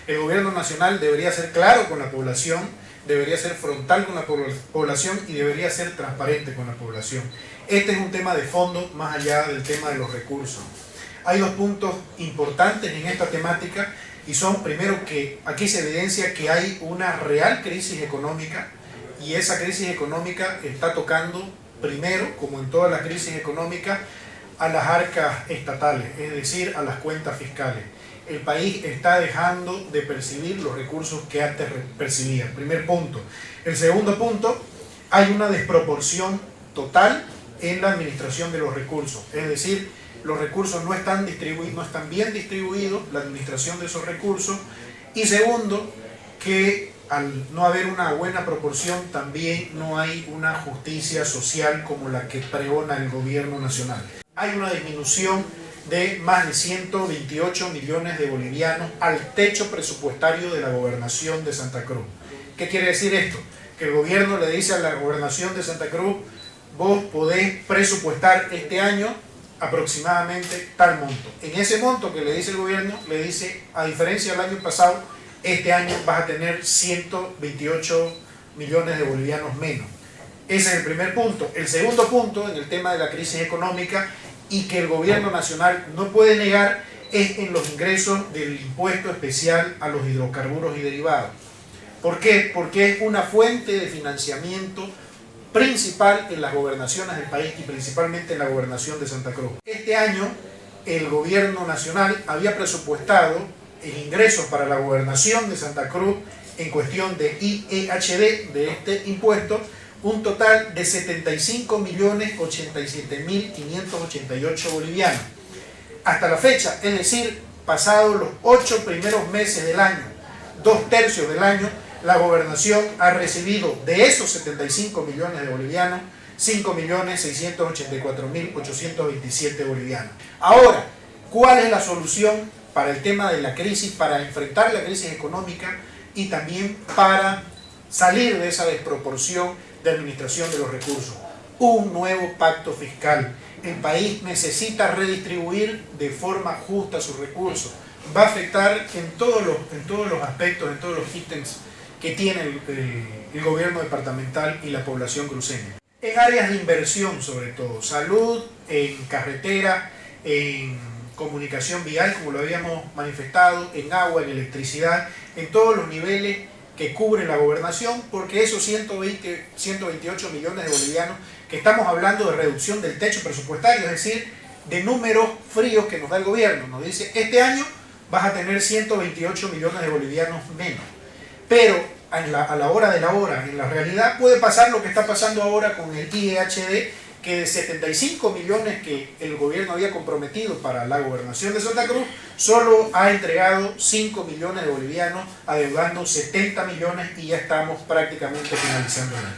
El gobierno nacional debería ser claro con la población, debería ser frontal con la población y debería ser transparente con la población. Este es un tema de fondo más allá del tema de los recursos. Hay dos puntos importantes en esta temática y son, primero, que aquí se evidencia que hay una real crisis económica y esa crisis económica está tocando primero, como en todas las crisis económicas, a las arcas estatales, es decir, a las cuentas fiscales. El país está dejando de percibir los recursos que antes percibía. Primer punto. El segundo punto, hay una desproporción total en la administración de los recursos, es decir, los recursos no están bien distribuidos, la administración de esos recursos. Y segundo, que al no haber una buena proporción, también no hay una justicia social como la que pregona el gobierno nacional. Hay una disminución de más de 128 millones de bolivianos al techo presupuestario de la gobernación de Santa Cruz. ¿Qué quiere decir esto? Que el gobierno le dice a la gobernación de Santa Cruz: vos podés presupuestar este año aproximadamente tal monto. En ese monto que le dice el gobierno, le dice, a diferencia del año pasado, este año vas a tener 128 millones de bolivianos menos. Ese es el primer punto. El segundo punto, en el tema de la crisis económica, y que el gobierno nacional no puede negar, es en los ingresos del impuesto especial a los hidrocarburos y derivados. ¿Por qué? Porque es una fuente de financiamiento principal en las gobernaciones del país y principalmente en la gobernación de Santa Cruz. Este año el gobierno nacional había presupuestado en ingresos para la gobernación de Santa Cruz en cuestión de IEHD, de este impuesto, un total de 75.087.588 bolivianos. Hasta la fecha, es decir, pasados los 8 primeros meses del año, 2/3 del año, la gobernación ha recibido de esos 75 millones de bolivianos, 5.684.827 bolivianos. Ahora, ¿cuál es la solución para el tema de la crisis, para enfrentar la crisis económica y también para salir de esa desproporción de administración de los recursos? Un nuevo pacto fiscal. El país necesita redistribuir de forma justa sus recursos. Va a afectar en todos los aspectos, en todos los ítems que tiene el gobierno departamental y la población cruceña. En áreas de inversión, sobre todo, salud, en carretera, en comunicación vial, como lo habíamos manifestado, en agua, en electricidad, en todos los niveles que cubre la gobernación, porque esos 128 millones de bolivianos que estamos hablando de reducción del techo presupuestario, es decir, de números fríos que nos da el gobierno, nos dice, este año vas a tener 128 millones de bolivianos menos. Pero a la hora de la hora, en la realidad, puede pasar lo que está pasando ahora con el IEHD, que de 75 millones que el gobierno había comprometido para la gobernación de Santa Cruz, solo ha entregado 5 millones de bolivianos, adeudando 70 millones y ya estamos prácticamente finalizando el año.